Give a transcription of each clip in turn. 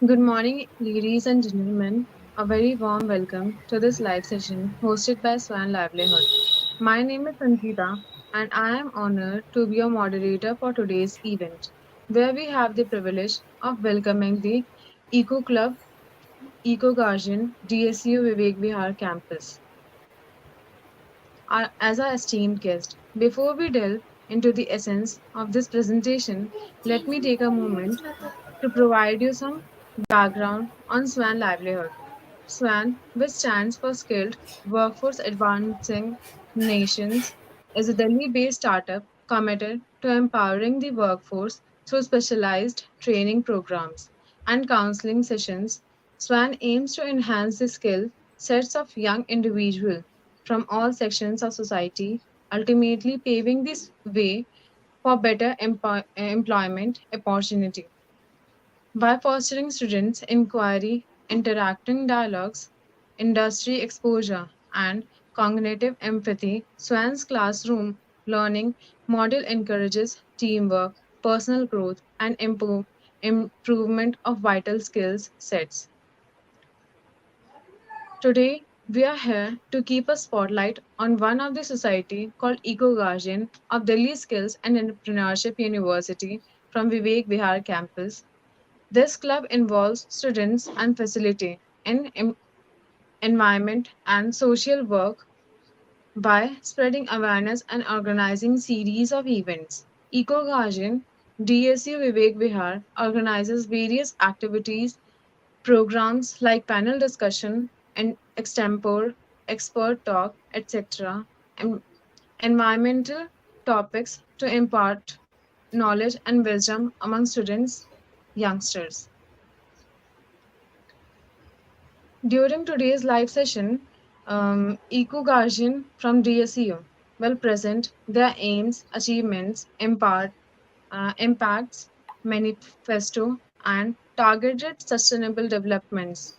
Good morning, ladies and gentlemen. A very warm welcome to this live session hosted by Swan Livelihood. My name is Sangeeta, and I am honored to be your moderator for today's event, where we have the privilege of welcoming the Eco Club Eco Guardian DSEU Vivek Vihar campus as our esteemed guest. Before we delve into the essence of this presentation, let me take a moment to provide you some background on Swan Livelihood. SWAN, which stands for Skilled Workforce Advancing Nations, is a Delhi based startup committed to empowering the workforce through specialized training programs and counseling sessions. SWAN aims to enhance the skill sets of young individuals from all sections of society, ultimately paving this way for better employment opportunity. By fostering students' inquiry, interacting dialogues, industry exposure, and cognitive empathy, Swan's classroom learning model encourages teamwork, personal growth, and improvement of vital skills sets. Today, we are here to keep a spotlight on one of the society called Eco Guardian of Delhi Skills and Entrepreneurship University from Vivek Vihar campus. This club involves students and facility in environment and social work by spreading awareness and organizing series of events. Eco Guardian DSU Vivek Vihar organizes various activities, programs like panel discussion and extempore, expert talk, etc., and environmental topics to impart knowledge and wisdom among students, youngsters. During today's live session, Eco Guardian from DSEU will present their aims, achievements, impacts, manifesto, and targeted sustainable developments.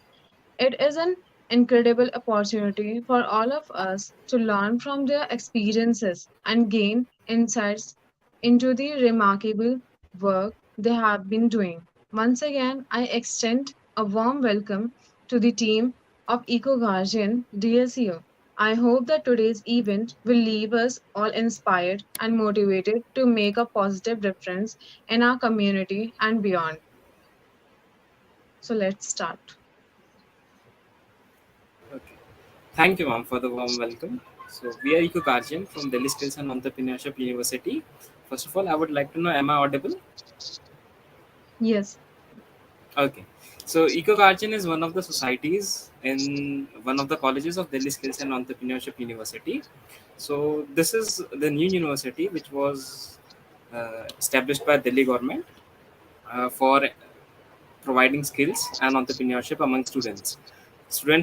It is an incredible opportunity for all of us to learn from their experiences and gain insights into the remarkable work they have been doing. Once again, I extend a warm welcome to the team of Eco Guardian DSU. I hope that today's event will leave us all inspired and motivated to make a positive difference in our community and beyond. So let's start. Okay. Thank you, ma'am, for the warm welcome. So, we are Eco Guardian from Delhi Skills and Entrepreneurship University. First of all, I would like to know, am I audible? Yes. Okay. So, Eco Guardian is one of the societies in one of the colleges of Delhi Skills and Entrepreneurship University. So, this is the new university which was established by Delhi government for providing skills and entrepreneurship among students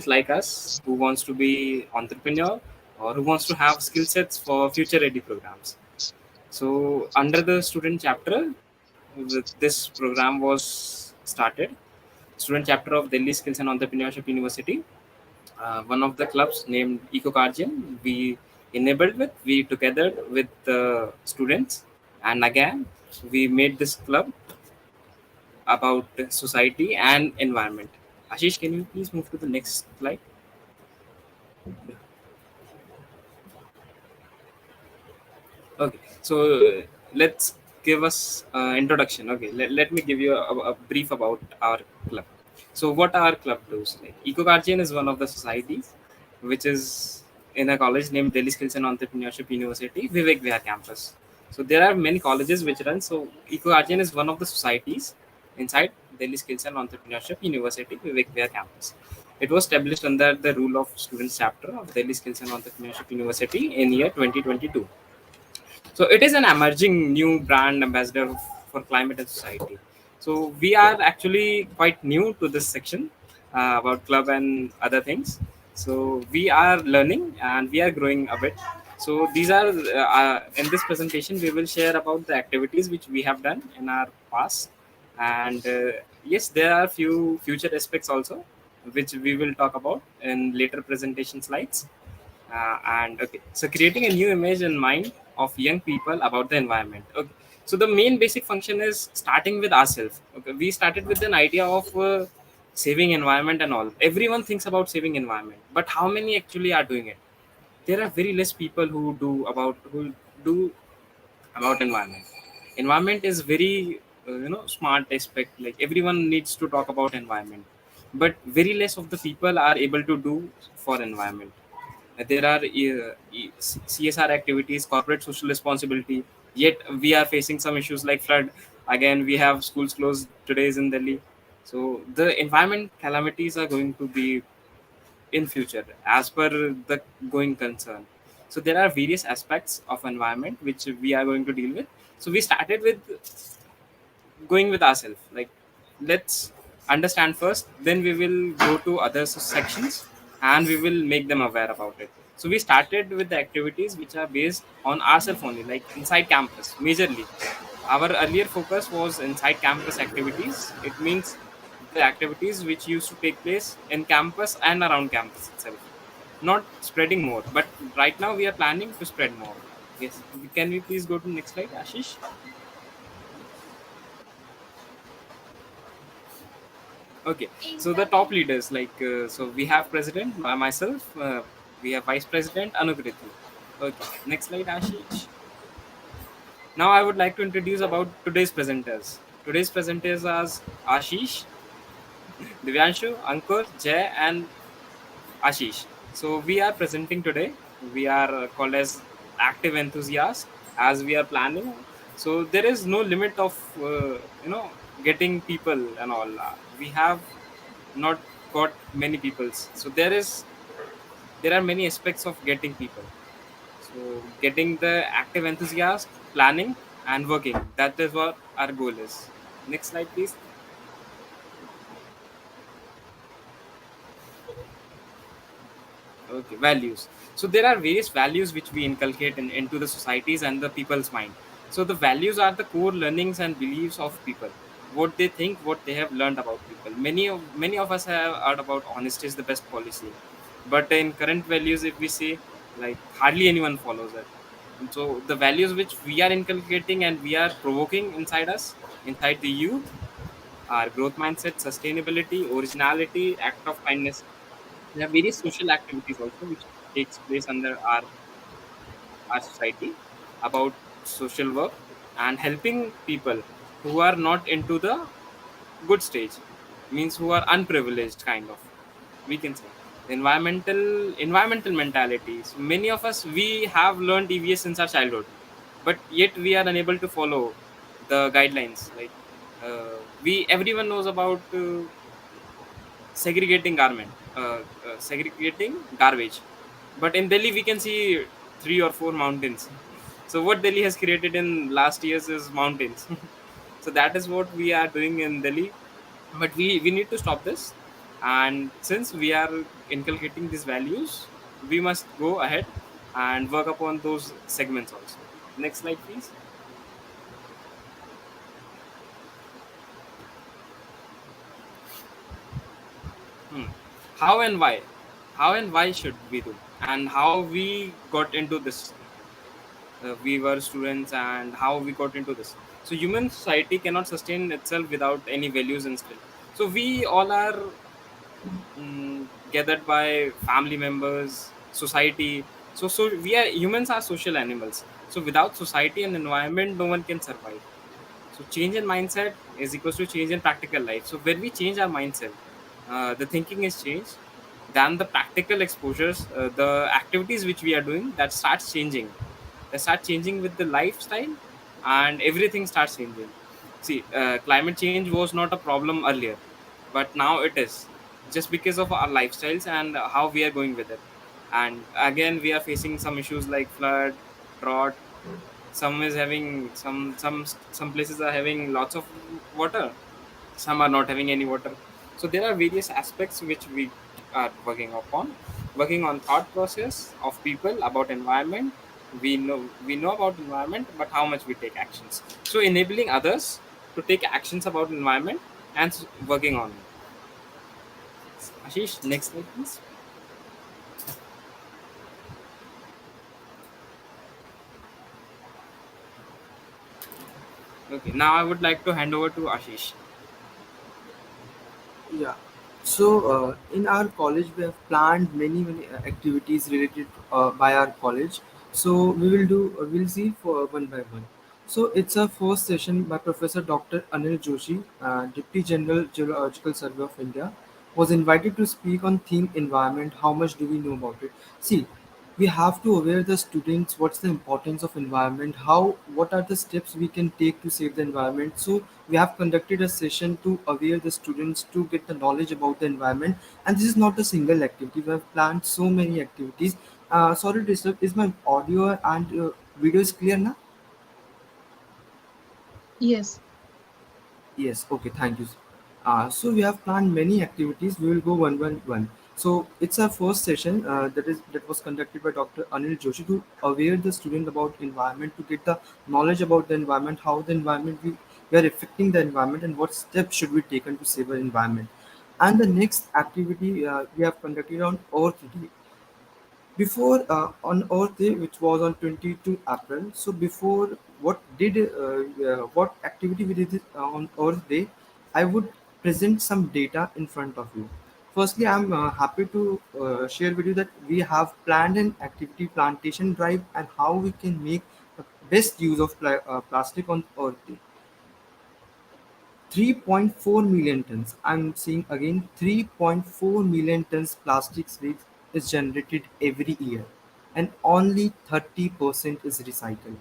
like us who wants to be entrepreneur or who wants to have skill sets for future ready programs. So under the student chapter, this program was started. Student chapter of Delhi Skills and Entrepreneurship University, one of the clubs named Eco Guardian, we together with the students, and again we made this club about society and environment. Ashish, can you please move to the next slide? Okay, so let's give us introduction. Okay, let me give you a brief about our club. So what our club does, like Eco Guardian is one of the societies which is in a college named Delhi Skills and Entrepreneurship University, Vivek Vihar campus. So there are many colleges which run. So Eco Guardian is one of the societies inside Delhi Skills and Entrepreneurship University, Vivek Vihar campus. It was established under the rule of students chapter of Delhi Skills and Entrepreneurship University in year 2022. So it is an emerging new brand ambassador for climate and society. So we are actually quite new to this section about club and other things. So we are learning and we are growing a bit. So these are in this presentation we will share about the activities which we have done in our past, and yes, there are few future aspects also which we will talk about in later presentation slides. And okay, so creating a new image in mind of young people about the environment. Okay, So the main basic function is starting with ourselves. Okay, we started with an idea of saving environment and all. Everyone thinks about saving environment, but how many actually are doing it? There are very less people who do about environment. Environment is very smart aspect. Like everyone needs to talk about environment, but very less of the people are able to do for environment. There are CSR activities, corporate social responsibility. Yet we are facing some issues like flood. Again, we have schools closed today in Delhi. So the environment calamities are going to be in future as per the going concern. So there are various aspects of environment which we are going to deal with. So we started with going with ourselves, like let's understand first, then we will go to other sections and we will make them aware about it. So we started with the activities which are based on ourselves only, like inside campus majorly. Our earlier focus was inside campus activities. It means the activities which used to take place in campus and around campus itself, not spreading more. But right now we are planning to spread more. Yes, can we please go to next slide, Ashish? Okay, so the top leaders, like so we have president, myself, we have vice president Anukriti. Okay, next slide, Ashish. Now I would like to introduce about today's presenters. Today's presenters are Ashish, Divyanshu, Ankur, Jay, and Ashish. So we are presenting today. We are called as active enthusiasts as we are planning. So there is no limit of getting people and all. We have not got many peoples. So there are many aspects of getting people. So getting the active enthusiast, planning and working. That is what our goal is. Next slide, please. Okay, values. So there are various values which we inculcate into the societies and the people's mind. So the values are the core learnings and beliefs of people. What they think, what they have learned about people. Many of us have heard about honesty is the best policy, but in current values, if we say, like hardly anyone follows it. And so the values which we are inculcating and we are provoking inside us, inside the youth, are growth mindset, sustainability, originality, act of kindness. There are various social activities also which takes place under our society about social work and helping people who are not into the good stage, means who are unprivileged kind of, we can say. Environmental mentalities. Many of us, we have learned EVS since our childhood, but yet we are unable to follow the guidelines. Like we everyone knows about segregating garbage, but in Delhi we can see 3 or 4 mountains. So what Delhi has created in last years is mountains. So that is what we are doing in Delhi, but we need to stop this. And since we are inculcating these values, we must go ahead and work upon those segments also. Next slide, please. Hmm. How and why should we do, and how we got into this. We were students and how we got into this. So human society cannot sustain itself without any values and skill. So we all are gathered by family members, society. So we are humans are social animals. So without society and environment, no one can survive. So change in mindset is equals to change in practical life. So when we change our mindset, the thinking is changed. Then the practical exposures, the activities which we are doing, that starts changing. They start changing with the lifestyle, and everything starts changing. See, climate change was not a problem earlier, but now it is, just because of our lifestyles and how we are going with it. And again, we are facing some issues like flood, drought. Some is having some places are having lots of water, some are not having any water. So there are various aspects which we are working on thought process of people about environment. We know about environment, but how much we take actions. So enabling others to take actions about environment and working on it. Ashish, next slide, please. Okay, now I would like to hand over to Ashish. Yeah. So in our college, we have planned many activities related by our college. So we'll see for one by one. So it's a first session by Professor Dr. Anil Joshi, Deputy General Geological Survey of India, was invited to speak on theme environment. How much do we know about it? See, we have to aware the students what's the importance of environment, how what are the steps we can take to save the environment. So we have conducted a session to aware the students to get the knowledge about the environment, and this is not a single activity. We have planned so many activities. Sorry to disturb, is my audio and video is clear now? Yes. Yes, okay, thank you. So we have planned many activities. We will go one by one. So it's our first session that was conducted by Dr. Anil Joshi to aware the student about environment, to get the knowledge about the environment, how the environment we are affecting the environment, and what steps should be taken to save the environment. And the next activity we have conducted on Earth Day. Before on Earth Day, which was on 22 April. So before what activity we did on Earth Day, I would present some data in front of you. Firstly, I'm happy to share with you that we have planned an activity plantation drive and how we can make the best use of plastic on Earth Day. 3.4 million tons. I'm saying again, 3.4 million tons plastic waste is generated every year, and only 30% is recycled.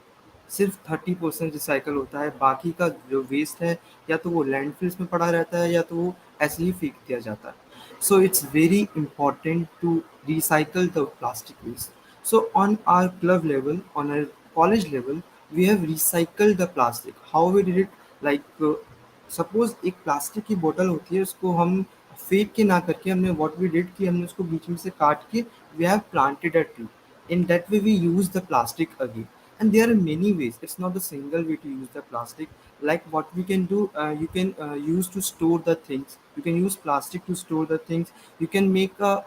सिर्फ 30% recycle होता है, बाकी का जो waste है या तो वो लैंडफिल्स में पड़ा रहता है या तो वो ऐसे ही फेंक दिया जाता है. So it's very important to recycle the plastic waste. So on our club level, on our college level, we have recycled the plastic. How we did it? Like suppose एक प्लास्टिक की बोतल होती है, उसको हम फेंक के ना करके हमने व्हाट वी डिड कि हमने उसको बीच में से काट के we have planted a tree. In that way we use the plastic again, and there are many ways. It's not a single way to use the plastic. Like what we can do, you can use to store the things. You can use plastic to store the things. You can make a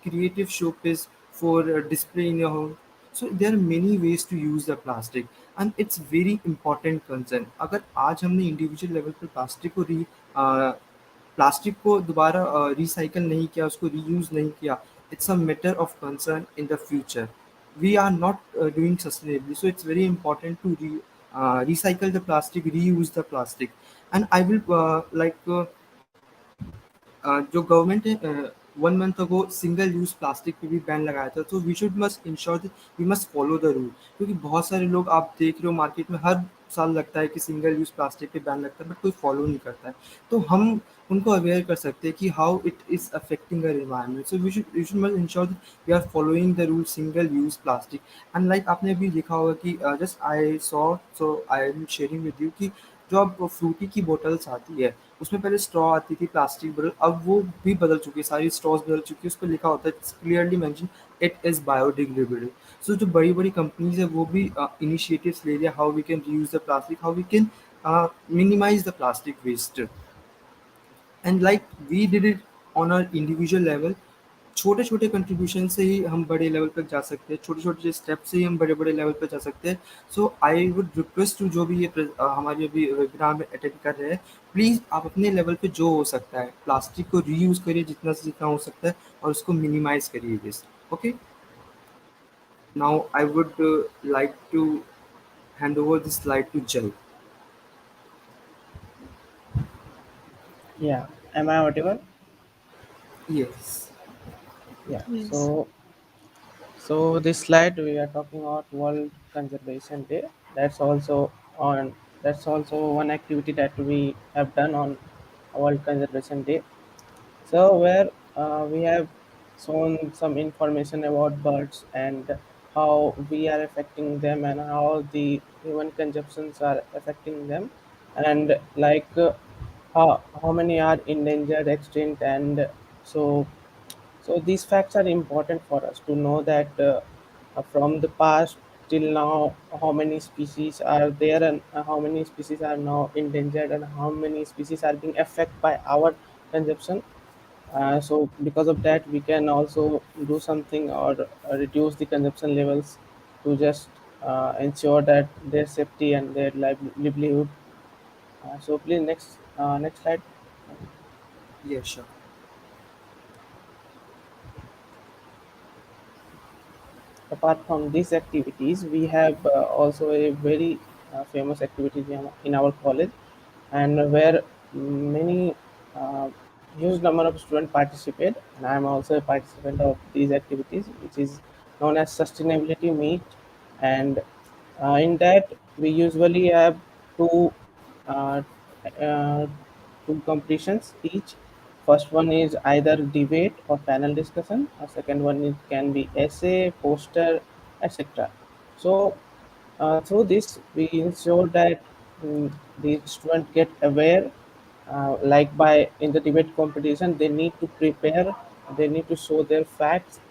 creative showpiece for display in your home. So there are many ways to use the plastic, and it's very important concern. अगर आज हमने individual level पर plastic को दोबारा recycle नहीं किया, उसको reuse नहीं किया, it's a matter of concern in the future. We are not doing sustainably, so it's very important to recycle the plastic, reuse the plastic. And I will जो government ने 1 month ago single use plastic पे भी ban लगाया था, तो we should must ensure that we must follow the rule. क्योंकि बहुत सारे लोग आप देख रहे हो मार्केट में हर साल लगता है कि सिंगल यूज़ प्लास्टिक पे बैन लगता है, बट कोई फॉलो नहीं करता है. तो हम उनको अवेयर कर सकते हैं कि how it is affecting our environment. So we should must ensure that we are following the rule single use plastic. And like आपने अभी देखा होगा कि just I saw, so I am sharing with you कि जो अब Frooti की bottles आती है, उसमें पहले स्ट्रॉ आती थी प्लास्टिक बोतल, अब वो भी बदल चुकी है, सारी स्ट्रॉज बदल चुकी है. उस पर लिखा होता है, it's clearly mention it is biodegradable. So जो बड़ी बड़ी कंपनीज है वो भी इनिशिएटिव्स ले रही है, how we can reuse the plastic, how we can minimize the plastic waste. And like we did it on our individual level. छोटे छोटे कंट्रीब्यूशन से ही हम बड़े लेवल पर जा सकते हैं, छोटे छोटे स्टेप से ही हम बड़े बड़े लेवल पर जा सकते हैं. सो आई वुड रिक्वेस्ट टू जो भी ये हमारी अभी वेबिनार में अटेंड कर रहे हैं, प्लीज़ आप अपने लेवल पे जो हो सकता है प्लास्टिक को रीयूज़ करिए जितना से जितना हो सकता है, और उसको मिनिमाइज करिए waste. Okay, now I would like to hand over this slide to Jay. Yeah, am I audible? Yes. Yeah. Yes. So this slide we are talking about World Conservation Day. That's also on. That's also one activity that we have done on World Conservation Day. So where we have shown some information about birds and how we are affecting them and how the human consumptions are affecting them, and like how many are endangered, extinct, and so so these facts are important for us to know that from the past till now, how many species are there and how many species are now endangered and how many species are being affected by our consumption. So because of that, we can also do something or reduce the consumption levels to just ensure that their safety and their livelihood. So please next slide. Yeah, sure. Apart from these activities, we have also a very famous activity in our college, and where many uh, huge number of students participate, and I am also a participant of these activities, which is known as sustainability meet. And in that we usually have two uh, uh, two competitions each. First one is either debate or panel discussion, or second one it can be essay, poster, etc. So through this, we ensure that the student get aware. Like by in the debate competition, they need to prepare, they need to show their facts,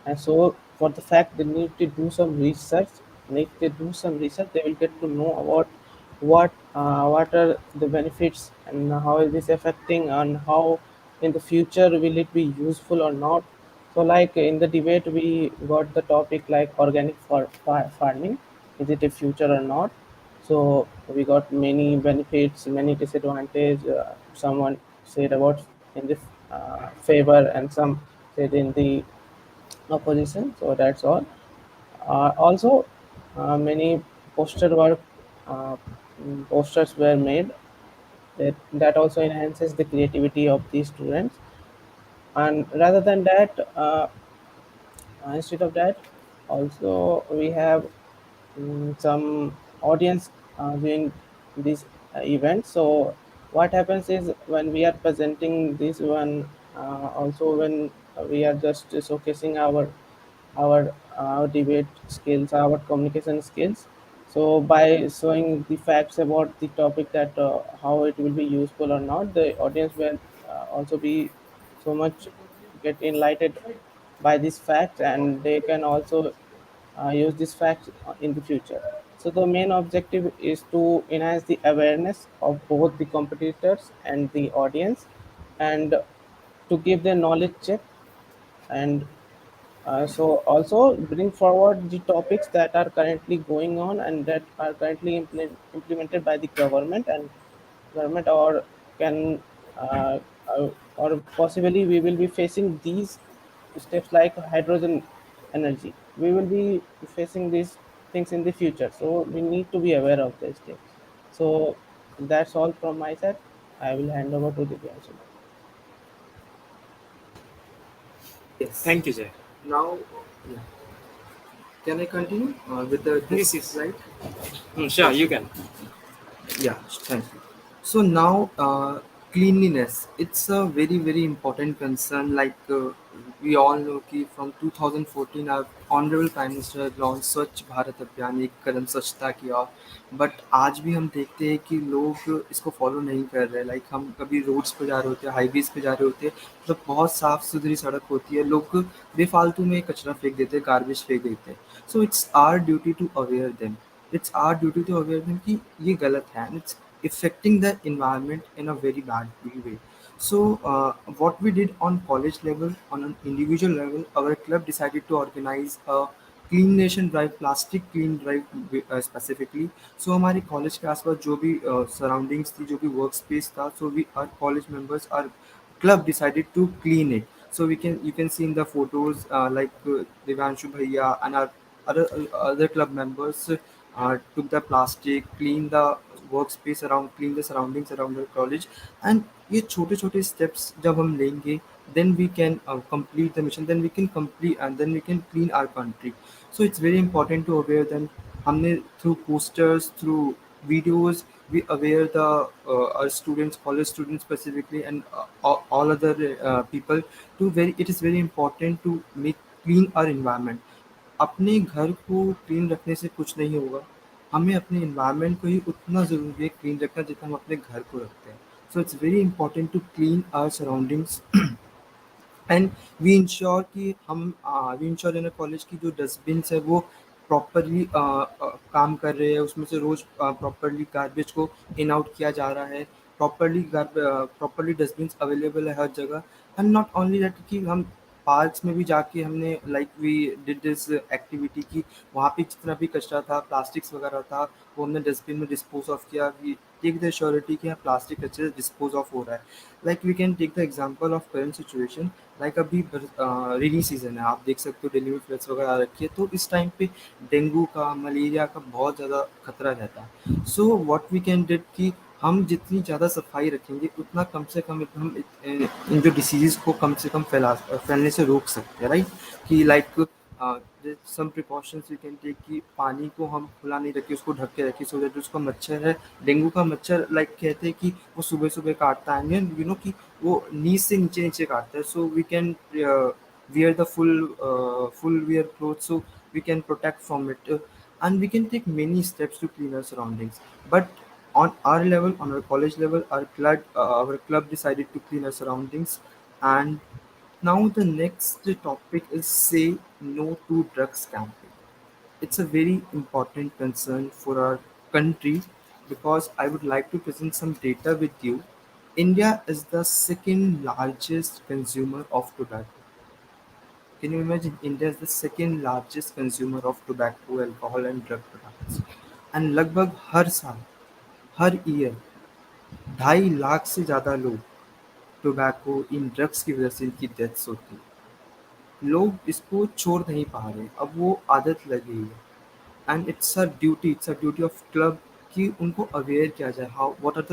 and so for the fact they need to do some research. And if they do some research, they will get to know about what are the benefits and how is this affecting, and how in the future will it be useful or not. So, like in the debate, we got the topic like organic farming. Is it a future or not? So we got many benefits, many disadvantages. Someone said about in the favor, and some said in the opposition. So that's all. Also, many poster work uh, posters were made. That also enhances the creativity of the students. And rather than that, instead of that, also we have some audience doing this event. So what happens is when we are presenting this one, also when we are just showcasing our debate skills, our communication skills. So by showing the facts about the topic, that how it will be useful or not, the audience will also be so much get enlightened by this fact, and they can also use this fact in the future. So the main objective is to enhance the awareness of both the competitors and the audience, and to give their knowledge check, and so also bring forward the topics that are currently going on and that are currently implemented by the government, or can uh, or possibly we will be facing these steps like hydrogen energy. We will be facing these things in the future, so we need to be aware of these things. So that's all from my side. I will hand over to the Divyanshu. Yes. Thank you, Jay. Now, yeah. Can I continue with the this Yes, yes. slide? Sure, you can. Yeah, thank you. So now, cleanliness. It's a very very important concern. Like we all know, कि from 2014, our honorable Prime Minister launched स्वच्छ भारत अभियान, एक कदम स्वच्छता की ओर. But आज भी हम देखते हैं कि लोग इसको फॉलो नहीं कर रहे. लाइक हम कभी रोड्स पे जा रहे होते हैं, हाईवेज पे जा रहे होते हैं, तो बहुत साफ सुथरी सड़क होती है, लोग बेफालतू में कचरा फेंक देते हैं, गार्बेज फेंक देते हैं. So it's our duty to aware them. It's our duty to aware them कि ये गलत है, and it's affecting the environment in a very bad way. So what we did on college level, on an individual level, our club decided to organize a clean nation drive, plastic clean drive specifically. So हमारे college के आसपास जो भी surroundings थी, जो भी work space था, so we, our college members, our club decided to clean it. So you can see in the photos, like Devanshu Bhaiya and our other club members took the plastic, clean the workspace around, clean the surroundings around the college. And ये छोटे छोटे steps जब हम लेंगे, then we can complete the mission, then we can complete, and then we can clean our country. So it's very important to aware them. हमने through posters, through videos, we aware the our students, college students specifically, and all other people, to very, it is very important to make clean our environment. अपने घर को clean रखने से कुछ नहीं होगा, हमें अपने एनवायरनमेंट को ही उतना ज़रूरी है क्लीन रखना जितना हम अपने घर को रखते हैं. So it's very important to clean our surroundings. And we ensure कि हम वी इंश्योर इन कॉलेज की जो डस्टबिन्स है वो प्रॉपरली काम कर रहे हैं, उसमें से रोज़ प्रॉपरली गार्बेज को इन आउट किया जा रहा है, प्रॉपरली डस्टबिन्स अवेलेबल है हर जगह. एंड नॉट ओनली दैट कि हम पार्क्स में भी जाके हमने, like we did this activity, कि वहाँ पे जितना भी कचरा था, प्लास्टिक्स वगैरह था, वो हमने डस्टबिन में डिस्पोज ऑफ किया, वी टेक द श्योरिटी कि हाँ प्लास्टिक अच्छे से डिस्पोज ऑफ हो रहा है। Like we can take the example of current situation, like अभी रेनी सीजन है, आप देख सकते हो दिल्ली में फ्लड्स वगैरह आ रखी है, तो इस टाइम पे डेंगू का, मलेरिया का बहुत ज़्यादा खतरा रहता है। So what we can did कि हम जितनी ज़्यादा सफाई रखेंगे उतना कम से कम हम इन जो डिसीज़ को कम से कम फैलने से रोक सकते हैं, राइट? कि like some precautions we can take कि पानी को हम खुला नहीं रखें, उसको ढक के रखें, सो दैट उसका मच्छर है, डेंगू का मच्छर लाइक कहते हैं कि वो सुबह सुबह काटता है, यू नो कि वो नीच से नीचे नीचे काटता है। So we can wear the full wear clothes so we can protect from it, and we can take many steps to clean our surroundings. But on our level, on our college level, our club decided to clean our surroundings. And now the next topic is say no to drugs campaign. It's a very important concern for our country because I would like to present some data with you. India is the second largest consumer of tobacco. Can you imagine? India is the second largest consumer of tobacco, alcohol, and drug products. And लगभग हर साल, हर year 2.5 lakh से ज़्यादा लोग tobacco इन drugs की वजह से इनकी deaths होती है। लोग इसको छोड़ नहीं पा रहे, अब वो आदत लगी है। And it's a duty of club कि उनको अवेयर किया जाए how what are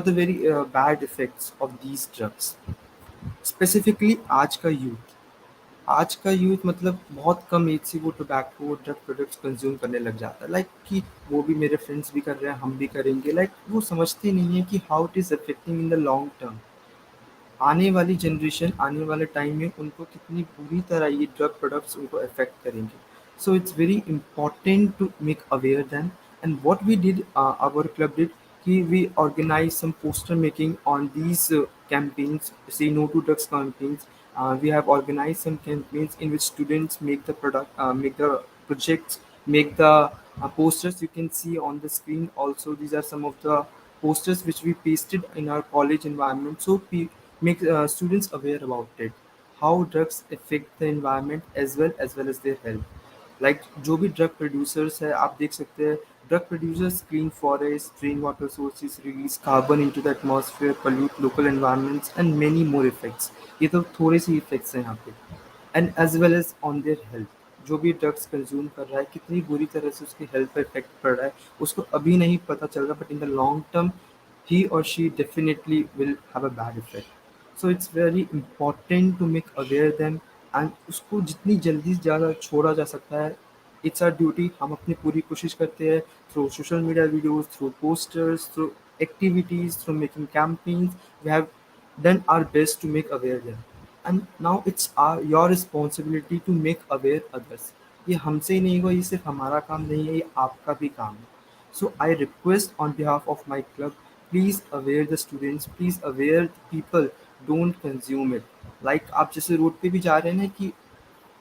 the very bad effects of these drugs. Specifically आज का यूथ मतलब बहुत कम एज से वो टोबैको ड्रग प्रोडक्ट्स कंज्यूम करने लग जाता है, लाइक कि वो भी मेरे फ्रेंड्स भी कर रहे हैं, हम भी करेंगे, लाइक वो समझते नहीं है कि how it is affecting in the long term. आने वाली जनरेशन, आने वाले टाइम में उनको कितनी बुरी तरह ये ड्रग प्रोडक्ट्स उनको अफेक्ट करेंगे। So it's very important to make aware them. And what we did, our club did कि we organise some poster making on these campaigns, say no to drugs campaigns. We have organized some campaigns in which students make the projects, make the posters you can see on the screen. Also, these are some of the posters which we pasted in our college environment. So make students aware about it, how drugs affect the environment as well as their health. Like जो भी drug producers है आप देख सकते हैं, drug producers clean forest, rain water sources, release carbon into the atmosphere, pollute local environments and many more effects. ये तो थोड़े से इफेक्ट्स हैं यहाँ पे। And as well as on their health, जो भी ड्रग्स कंज्यूम कर रहा है कितनी बुरी तरह से उसकी हेल्थ पर इफेक्ट पड़ रहा है उसको अभी नहीं पता चल रहा, but in the long term he or she definitely will have a bad effect. So it's very important to make aware them, and उसको जितनी जल्दी ज़्यादा छोड़ा जा सकता है, इट्स आर ड्यूटी। हम अपनी पूरी कोशिश करते हैं through social media videos, through posters, through activities, through making campaigns. We have done our best to make aware them, and now it's your responsibility to make aware others. ये हमसे ही नहीं हुआ, ये सिर्फ हमारा काम नहीं है, ये आपका भी काम है। So I request on behalf of my club, please aware the students, please aware the people, don't consume it. Like आप जैसे रोड पे भी जा रहे हैं ना कि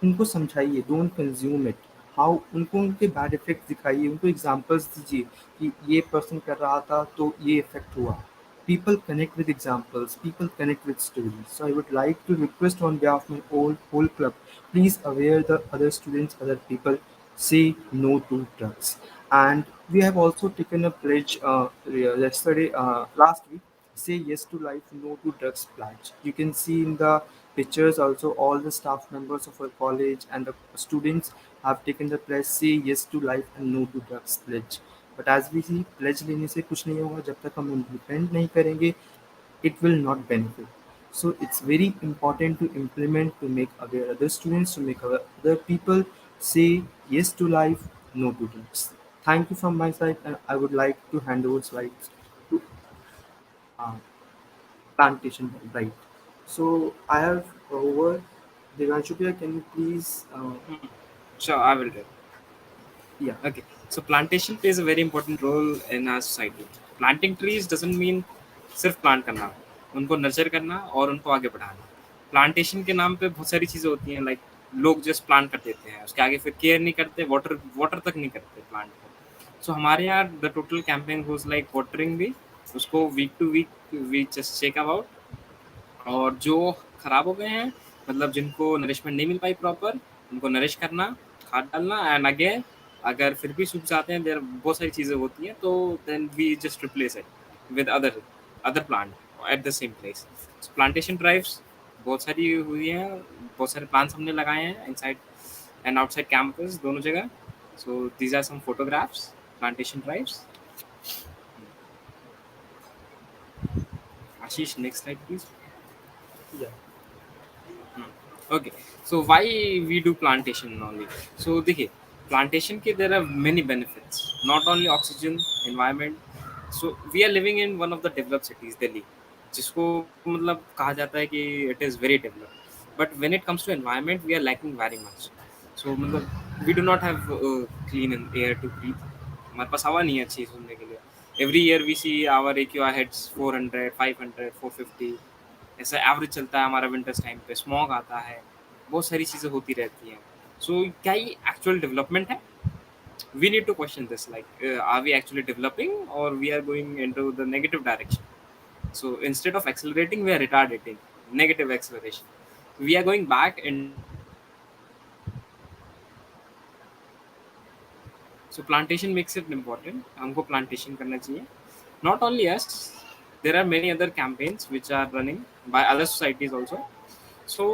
उनको समझाइए डोंट कंज्यूम इट, हाउ उनको उनके बैड इफेक्ट दिखाइए, उनको एग्जांपल्स दीजिए कि ये पर्सन कर रहा था तो ये इफेक्ट हुआ। People connect with examples, people connect with stories. So I would like to request on behalf of my whole club, please aware the other students, other people, say no to drugs. And we have also taken a pledge yesterday, last week, say yes to life, no to drugs pledge. You can see in the pictures also all the staff members of our college and the students have taken the pledge, say yes to life and no to drugs pledge. But as we see, pledge लेने से कुछ नहीं होगा, जब तक हम implement नहीं करेंगे, it will not benefit. So it's very important to implement, to make aware other students, to make aware other people, say yes to life, no to drugs. Thank you from my side, and I would like to hand over slides to uh, plantation, right? So I have over Devanshu Bhaiya, can you please, Sure, I will do. yeah, Okay, so plantation plays a very important role in our society. Planting trees doesn't mean सिर्फ plant करना, उनको nurture करना और उनको आगे बढ़ाना। Plantation के नाम पे बहुत सारी चीज़ें होती हैं, लाइक लोग जस्ट प्लांट कर देते हैं, उसके आगे फिर केयर नहीं करते, वाटर वाटर तक नहीं करते प्लांट को। सो हमारे यहाँ the total campaign goes like watering भी, उसको week to week we just check about, और जो खराब हो गए हैं, मतलब जिनको नरिशमेंट नहीं मिल पाई प्रॉपर, उनको नरिश करना, खाद डालना, एंड अगेन अगर फिर भी सूख जाते हैं, देर बहुत सारी चीज़ें होती हैं, तो then we just replace it with other plant at the same place. Plantation drives बहुत सारी हुई हैं, बहुत सारे प्लांट्स हमने लगाए हैं इनसाइड एंड आउटसाइड कैंपस दोनों जगह. So these are some photographs, plantation drives. Ashish, next slide please. Yeah. Okay, so why we do plantation only? So देखिए, plantation के there are many benefits, not only oxygen, environment. So we are living in one of the developed cities, Delhi, जिसको मतलब कहा जाता है कि it is very developed. But when it comes to environment, we are lacking very much. So मतलब we do not have clean air to breathe. हमारे पास हवा नहीं है अच्छी सुनने के लिए. Every year we see our AQI hits 400, 500, 450. ऐसा एवरेज चलता है हमारा विंटर्स टाइम पे. स्मॉग आता है, बहुत सारी चीज़ें होती रहती हैं. सो क्या ये एक्चुअल डेवलपमेंट है? We need to question this, like are we actually developing or we are going into the negative direction. So instead of accelerating, we are retarding, negative acceleration. We are going back into the negative direction. So plantation makes it important. हमको plantation करना चाहिए. Not only us, there are many other campaigns which are running by other societies also. So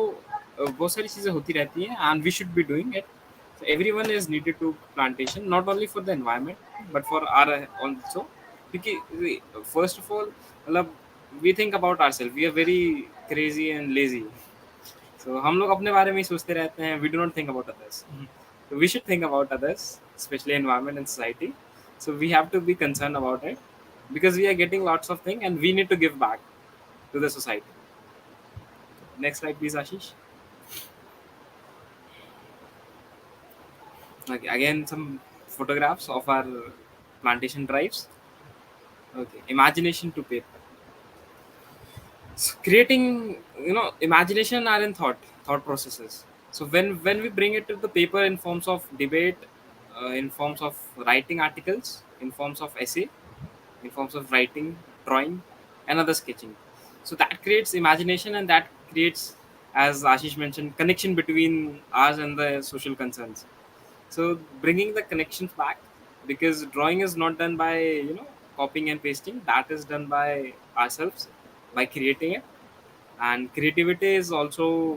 बहुत सारी चीज़ें होती रहती हैं and we should be doing it. So everyone is needed to plantation, not only for the environment but for our also. क्योंकि first of all मतलब we think about ourselves, we are very crazy and lazy. So हम लोग अपने बारे में ही सोचते रहते हैं. We do not think about others. So we should think about others, especially environment and society. So we have to be concerned about it because we are getting lots of things and we need to give back to the society. Next slide, please, Ashish. Okay, again some photographs of our plantation drives. Okay, imagination to paper. So creating, imagination are in thought processes. So when we bring it to the paper in forms of debate, in forms of writing articles, in forms of essay, in forms of writing, drawing, and other sketching. So that creates imagination and that creates, as Ashish mentioned, connection between us and the social concerns. So bringing the connections back, because drawing is not done by copying and pasting. That is done by ourselves by creating it. And creativity is also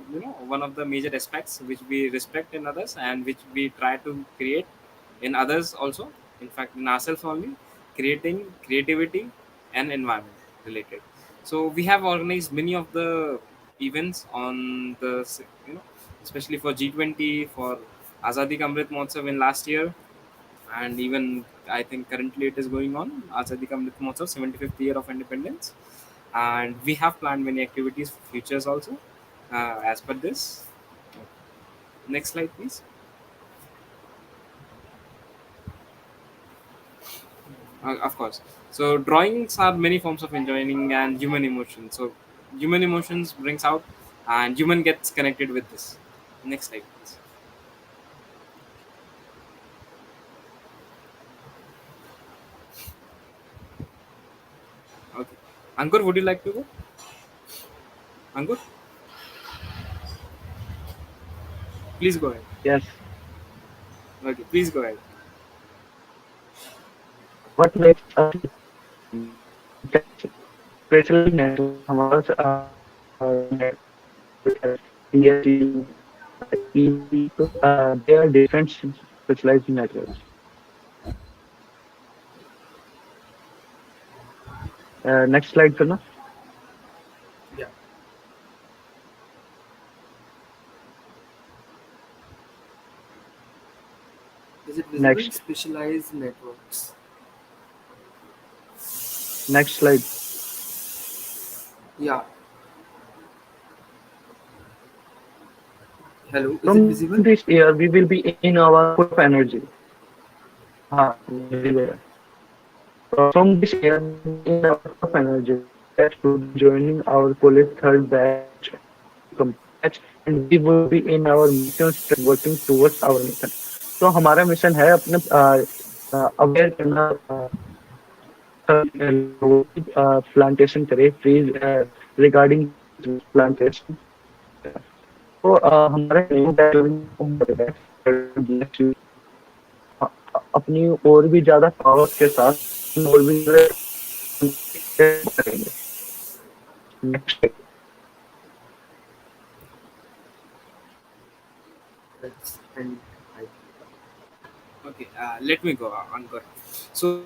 one of the major aspects which we respect in others and which we try to create in others also. In fact, in ourselves only, creating creativity and environment related. So we have organized many of the events on the especially for G20, for Azadi Ka Amrit Mahotsav in last year, and even I think currently it is going on Azadi Ka Amrit Mahotsav 75th year of independence. And we have planned many activities for futures also, as per this. Next slide please. Of course, so drawings are many forms of enjoying and human emotions. So human emotions brings out and human gets connected with this. Next slide please. Okay, Ankur, would you like to go? Ankur, please go ahead. Yes. Okay, please go ahead. What makes us specialized network हमारा network है DSEU, EV, तो they are different specialized networks. Next slide करना. Yeah. Is it visible? Next. Specialized networks. Next slide. Yeah. Hello. Is it From visible? this year, we will be in our full of energy. हाँ, visible है. From this year, we will be in our full of energy. That would be joining our college third batch, batch, and we will be in our mission working towards our mission. तो हमारा mission है अपने aware करना लोगों की plantation करे trees regarding plantation. तो हमारा अपनी और भी ज़्यादा पावर्स के साथ हम और भी ज़्यादा हेल्प करेंगे। Next. Let's end. I Okay, let me go, Ankur. So,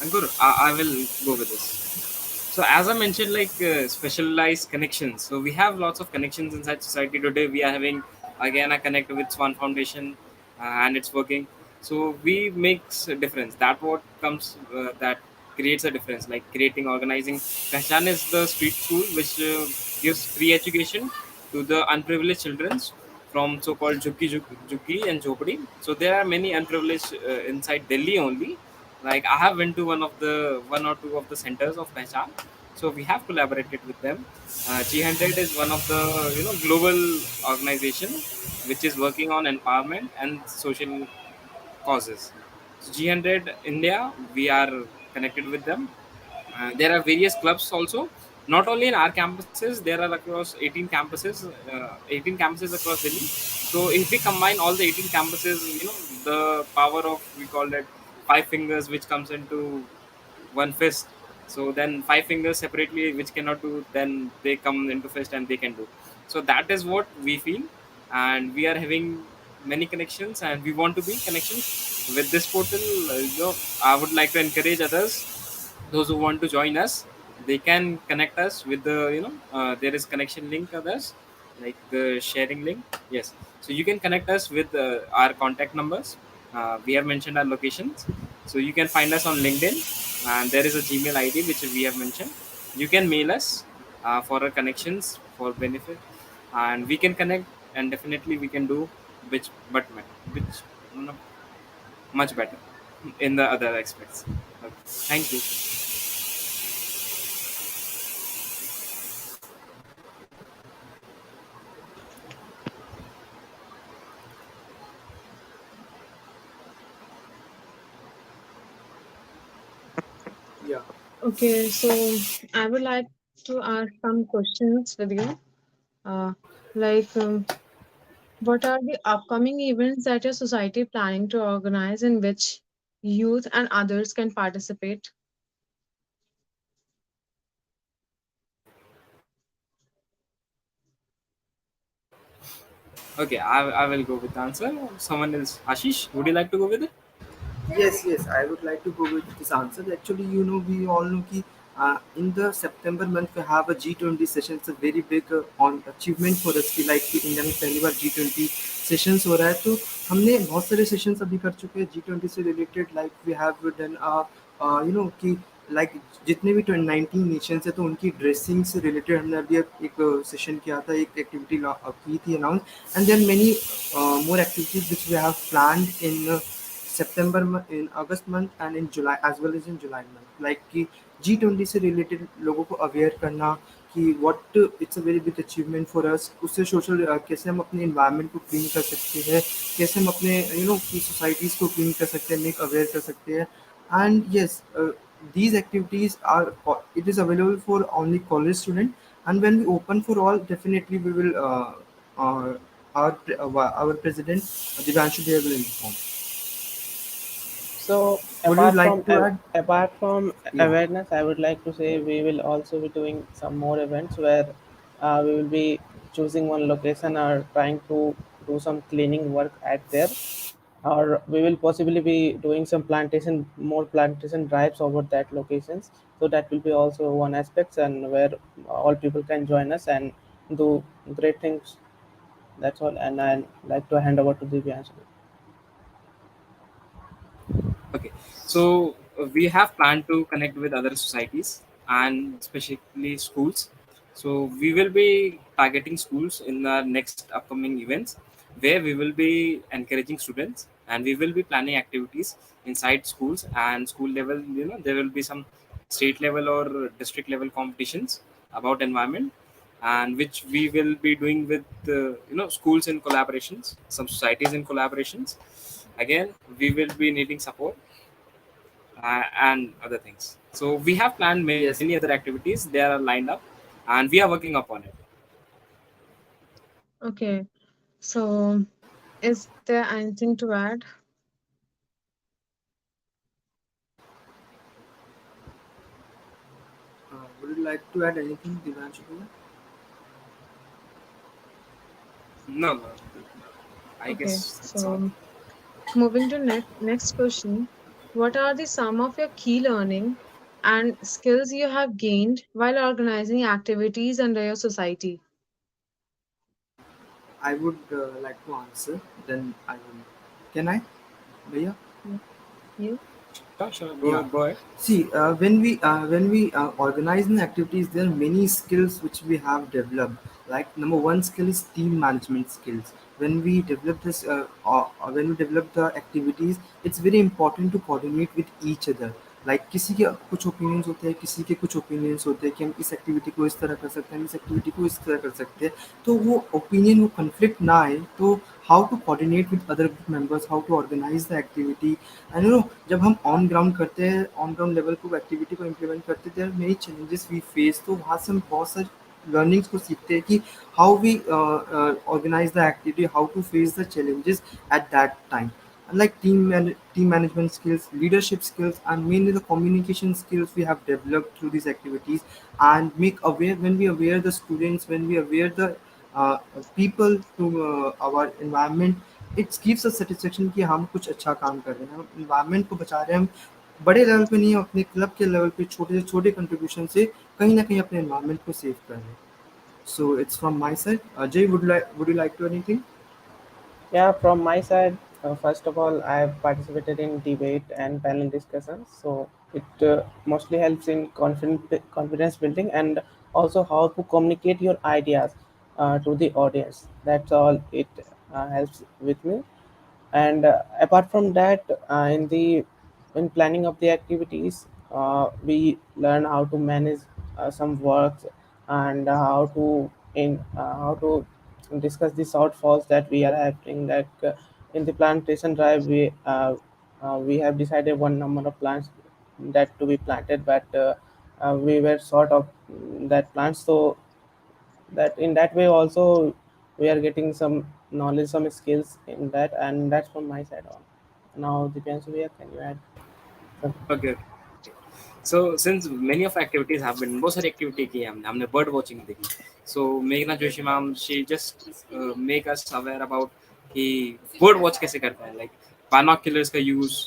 Ankur, I will go with this. So as I mentioned, like specialized connections. So we have lots of connections inside society today. We are having again a connect with Swan Foundation, and it's working. So we makes a difference. That what comes that creates a difference. Like creating, organizing. Pehchan is the street school which gives free education to the unprivileged children from so-called Jhukki and Jhopadi. So there are many unprivileged inside Delhi only. Like I have went to one or two of the centers of Pehchan, so we have collaborated with them. G100 is one of the global organization which is working on empowerment and social causes. So G100 India, we are connected with them. There are various clubs also, not only in our campuses. There are across 18 campuses across Delhi. So if we combine all the 18 campuses, the power of, we call it, five fingers which comes into one fist. So then five fingers separately which cannot do, then they come into fist and they can do. So that is what we feel, and we are having many connections and we want to be connections with this portal. I would like to encourage others, those who want to join us, they can connect us with the there is connection link others, like the sharing link. Yes, so you can connect us with our contact numbers. We have mentioned our locations, so you can find us on LinkedIn, and there is a Gmail ID which we have mentioned. You can mail us for our connections for benefit, and we can connect, and definitely we can do which much better in the other aspects. Okay. Thank you. Yeah. Okay, so I would like to ask some questions with you. Uh, like, what are the upcoming events that your society planning to organize in which youth and others can participate? Okay, I will go with the answer. Someone else, Ashish, would you like to go with it? Yes, yes, I would like to go with this answer. Actually, we all know कि in the September month we have a G20 session. It's a very big on achievement for us कि like कि India में पहली बार G20 sessions हो रहा है, तो हमने बहुत सारे सेशंस अभी कर चुके हैं G20 से related. Like we have done कि लाइक जितने भी 19 नेशंस है तो उनकी ड्रेसिंग से रिलेटेड हमने अभी एक सेशन किया था, एक एक्टिविटी की थी announce. And then many more activities which we have planned in September in August month and in July as well as in July month. Like कि G20 से related लोगों को aware करना कि what it's a very big achievement for us. उससे social कैसे हम अपने environment को clean कर सकते हैं, कैसे हम अपने की societies को clean कर सकते हैं, make aware कर सकते हैं. And yes, these activities are it is available for only college student, and when we open for all, definitely we will our president Divanshu Dev will inform. So Would you like to add? apart from Yeah. awareness, I would like to say we will also be doing some more events where we will be choosing one location or trying to do some cleaning work at there, or we will possibly be doing some more plantation drives over that locations. So that will be also one aspect, and where all people can join us and do great things. That's all, and I'd like to hand over to Divyansh. Okay, so we have planned to connect with other societies and specifically schools. So we will be targeting schools in the next upcoming events, where we will be encouraging students, and we will be planning activities inside schools and school level. There will be some state level or district level competitions about environment, and which we will be doing with schools in collaborations, some societies in collaborations. Again, we will be needing support and other things. So we have planned many other Yes. activities. They are lined up, and we are working upon it. Okay, so Is there anything to add? Would you like to add anything, Divanshu? No, no, I Okay, guess that's all. so moving to next question. What are the some of your key learning and skills you have gained while organizing activities under your society? I would like to answer. Then I will. Can I, Bhaiya? Yeah. You? Sure, sure. Yeah. Go ahead. See, when we organize in activities, there are many skills which we have developed. Like number one skill is team management skills. When we develop the activities, it's very important to coordinate with each other. Like किसी के कुछ opinions होते हैं, किसी के कुछ opinions होते हैं कि हम इस एक्टिविटी को इस तरह कर सकते हैं, इस एक्टिविटी को इस तरह कर सकते हैं. तो वो ओपिनियन, वो कन्फ्लिक्ट ना आए, तो how to coordinate with other group members, how to organize the activity. And जब हम ऑन ग्राउंड करते हैं, ऑन ग्राउंड लेवल को एक्टिविटी को इम्प्लीमेंट करते हैं, there are many challenges we face. तो वहाँ से हम बहुत सारे लर्निंग्स को सीखते हैं कि how we organize the activity, how to face the challenges at that time. Like team management skills, leadership skills, and mainly the communication skills we have developed through these activities, and make aware, when we aware the students, when we aware the people to our environment, it gives us satisfaction कि हम कुछ अच्छा काम कर रहे हैं, हम environment को बचा रहे हैं. हम बड़े लेवल पे नहीं, अपने क्लब के लेवल पे छोटे से छोटे कंट्रीब्यूशन से कहीं ना कहीं अपने environment को सेव कर रहे हैं. So it's from my side. Jay, would you like to anything? Yeah, from my side, first of all, I have participated in debate and panel discussions. So it mostly helps in confidence building and also how to communicate your ideas to the audience. That's all it helps with me. And apart from that, in planning of the activities, we learn how to manage some works and how to discuss the shortfalls that we are having. Like in the plantation drive, we have decided one number of plants that to be planted, but we were short of that plants. So that in that way also we are getting some knowledge, some skills in that, and that's from my side on. Now depends, can you add something? Okay. So since many of activities have been बहुत सारी activity की है, हमने bird watching देखी. So मेघना Joshi ma'am, she just make us aware about कि bird watch कैसे करते हैं, like बाइनोक्यूलर्स का use,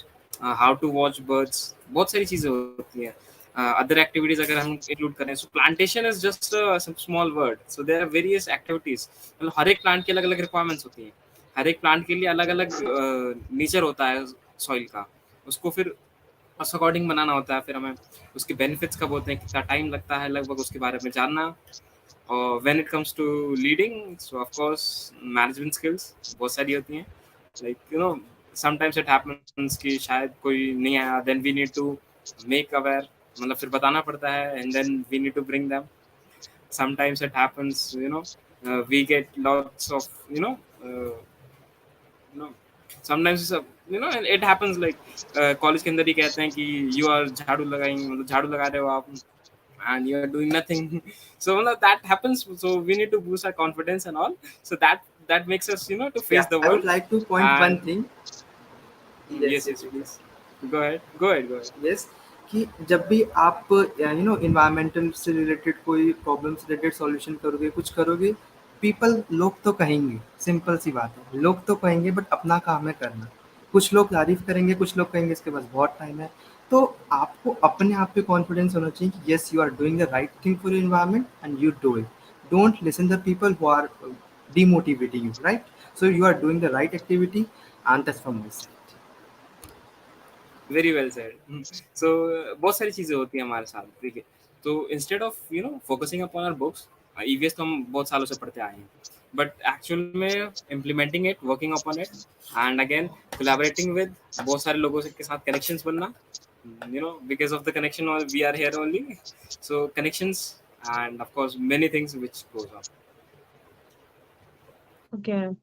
how to watch birds, बहुत सारी चीजें होती हैं. अदर एक्टिविटीज अगर हम इंक्लूड करें, so plantation is just a small word, so there are various activities. मतलब हर एक प्लांट की अलग अलग रिक्वायरमेंट्स होती हैं, हर एक प्लांट के लिए अलग अलग नेचर होता है सॉइल का, उसको फिर उस अकॉर्डिंग बनाना होता है. फिर हमें उसके बेनिफिट्स कब होते हैं, कितना टाइम लगता है लगभग उसके बारे में जानना. और when it comes to leading, so of course management skills बहुत सारी होती हैं. लाइक समटाइम्स इट हैपेंस कि शायद कोई नहीं आया, then we need to make aware, मतलब फिर बताना पड़ता है, and then we need to bring them. Sometimes it happens, we get lots of you know sometimes it happens like college के अंदर ही कहते हैं कि यू आर झाड़ू लगाएंगे, मतलब झाड़ू लगा रहे हो आप, and you are doing nothing. So that happens, so we need to boost our confidence and all, so that makes us to Yeah, face the I would world. like to point one And thing. Yes, yes, yes, yes, you can. please go ahead. Yes, कि जब भी आप environmental से related कोई problem से related solution करोगे, कुछ करोगे, पीपल, लोग तो कहेंगे, सिंपल सी बात है, लोग तो कहेंगे, बट अपना काम है करना. कुछ लोग तारीफ करेंगे, कुछ लोग कहेंगे इसके पास बहुत टाइम है. तो आपको अपने आप पे कॉन्फिडेंस होना चाहिए कि yes, you are doing the right thing for environment and you do it. Don't listen the people who are demotivating you, right? So you are doing the right activity, and that's from my side. Very well said. So बहुत सारी चीजें होती हैं हमारे साथ, ठीक है. तो instead of focusing upon our books, EVS तो हम बहुत सालों से पढ़ते आए हैं, बट एक्चुअल में implementing it, working upon it, and again collaborating with बहुत सारे लोगों के साथ कनेक्शंस बनना, because of the connection we are here only. So connections, and of course many things which goes on. Okay.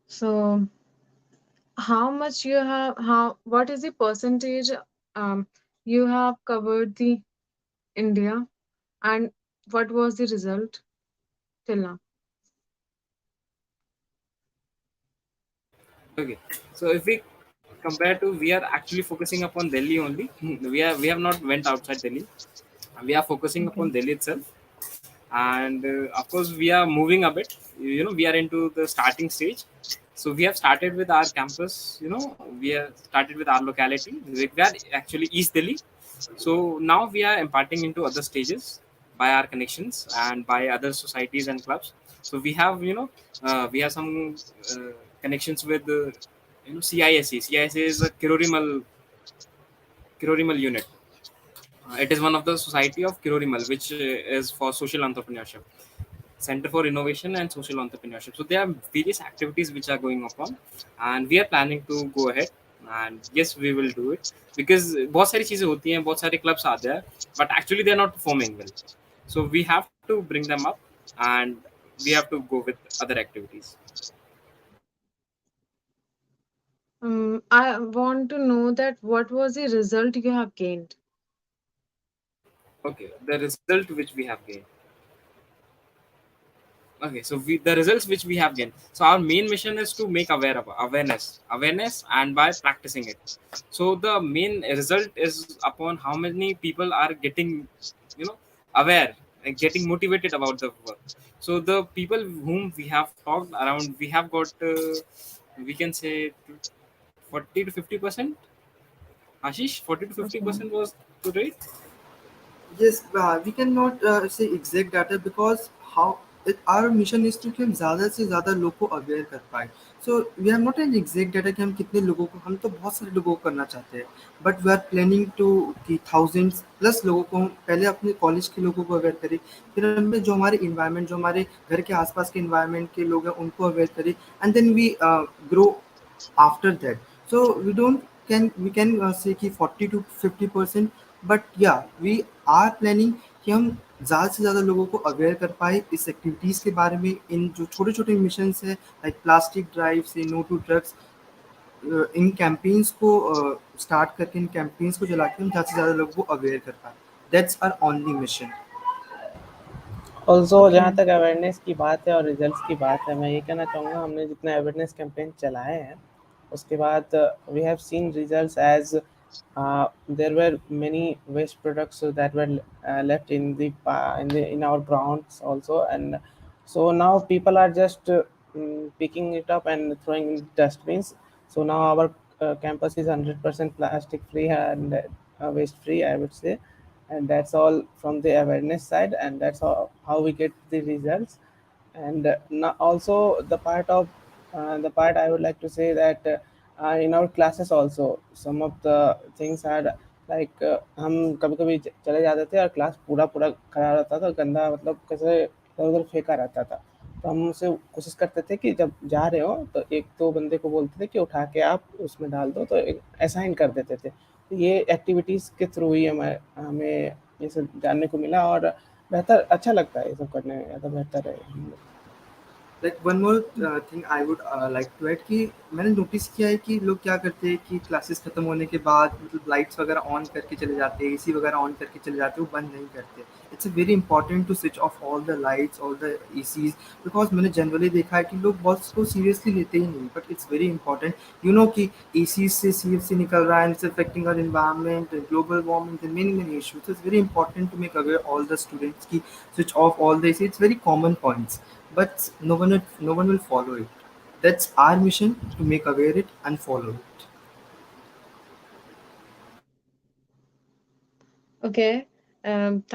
So how much you have, how, what is the percentage um, you have covered the India, and what was the result till now? Okay, so if we compare to, we are actually focusing upon Delhi only. We have not went outside Delhi. We are focusing Okay. upon Delhi itself, and of course we are moving a bit. We are into the starting stage. So we have started with our campus. We have started with our locality. We are actually East Delhi. So now we are imparting into other stages by our connections and by other societies and clubs. So we have some connections with CISA. CISA is a Kirorimal unit. It is one of the society of Kirorimal, which is for social entrepreneurship, Center for Innovation and Social Entrepreneurship. So there are various activities which are going upon, and we are planning to go ahead. And yes, we will do it because बहुत सारी चीजें होती हैं, बहुत सारे clubs are there, but actually they are not performing well. So we have to bring them up, and we have to go with other activities. I want to know that what was the result you have gained? Okay, the result which we have gained. Okay, so the results which we have gained. So our main mission is to make awareness, and by practicing it. So the main result is upon how many people are getting, aware and getting motivated about the work. So the people whom we have talked around, we have got, we can say, 40 to 50%. Ashish, 40 to 50% Okay. was the rate. Yes, we cannot say exact data because our mission is to कि हम ज़्यादा से ज़्यादा लोग को aware कर पाए. So we have not an exact data कि हम कितने लोगों को, हम तो बहुत सारे लोगों को करना चाहते हैं, but we are planning to कि thousands plus लोगों को हम पहले अपने कॉलेज के लोगों को अवेयर करें, फिर हमें जो हमारे इन्वायरमेंट, जो हमारे घर के आसपास के इन्वायरमेंट के लोग हैं उनको अवेयर करें, and then we grow after that. So we can say कि 40 to 50%, but yeah, we are planning कि हम ज़्यादा से ज़्यादा लोगों को अवेयर कर पाए इस एक्टिविटीज़ के बारे में, इन जो छोटे छोटे मिशन है लाइक प्लास्टिक ड्राइव से नो टू ड्रग्स, इन कैंपेन्स को स्टार्ट करके, इन कैंपेन्स को चला के हम ज़्यादा से ज़्यादा लोगों को अवेयर कर पाए. That's our only mission. Also जहाँ Okay. तक अवेयरनेस की बात है और रिजल्ट्स की बात है, मैं ये कहना चाहूँगा हमने जितना अवेयरनेस कैंपेन चलाए हैं उसके बाद we have seen results as there were many waste products that were left in in our grounds also, and so now people are just picking it up and throwing in dustbins. So now our campus is 100% plastic free and waste free, I would say, and that's all from the awareness side, and that's how we get the results. And also the part I would like to say that in our classes also some of the things are like हम कभी कभी चले जाते थे और class पूरा पूरा खड़ा रहता था, गंदा मतलब कैसे इधर उधर फेंका रहता था. तो हम उसे कोशिश करते थे कि जब जा रहे हो तो एक दो बंदे को बोलते थे कि उठा के आप उसमें डाल दो, तो असाइन कर देते थे. तो ये एक्टिविटीज़ के थ्रू ही हमें हमें ये सब जानने को मिला, और बेहतर अच्छा लगता है ये सब करने में, ज़्यादा बेहतर है हम लोग. Like one more thing I would like to add कि मैंने नोटिस किया है कि लोग क्या करते हैं कि क्लासेस खत्म होने के बाद मतलब लाइट्स वगैरह ऑन करके चले जाते हैं, एसी वगैरह ऑन करके चले जाते हैं, वो बंद नहीं करते. It's very important to switch off all the lights, all the ACs, because मैंने जनरली देखा है कि लोग बहुत को सीरियसली लेते ही नहीं, बट इट्स वेरी इंपॉर्टेंट कि एसी से सीएफसी निकल रहा है and it's affecting our environment, global warming and many many issues. It's very important to make aware all the students की switch off all the AC. It's very common points, but no one will follow it. That's our mission, to make aware it and follow it. Okay.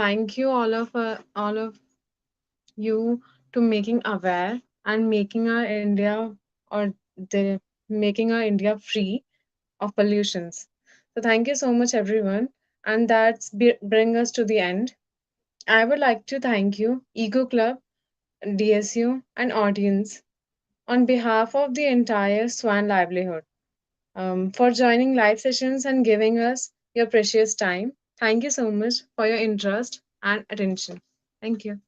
Thank you all of you to making aware and making our India or the making our India free of pollutions. So thank you so much everyone, and bring us to the end. I would like to thank you, Eco Club, DSU, and audience on behalf of the entire Swan livelihood for joining live sessions and giving us your precious time. Thank you so much for your interest and attention. Thank you.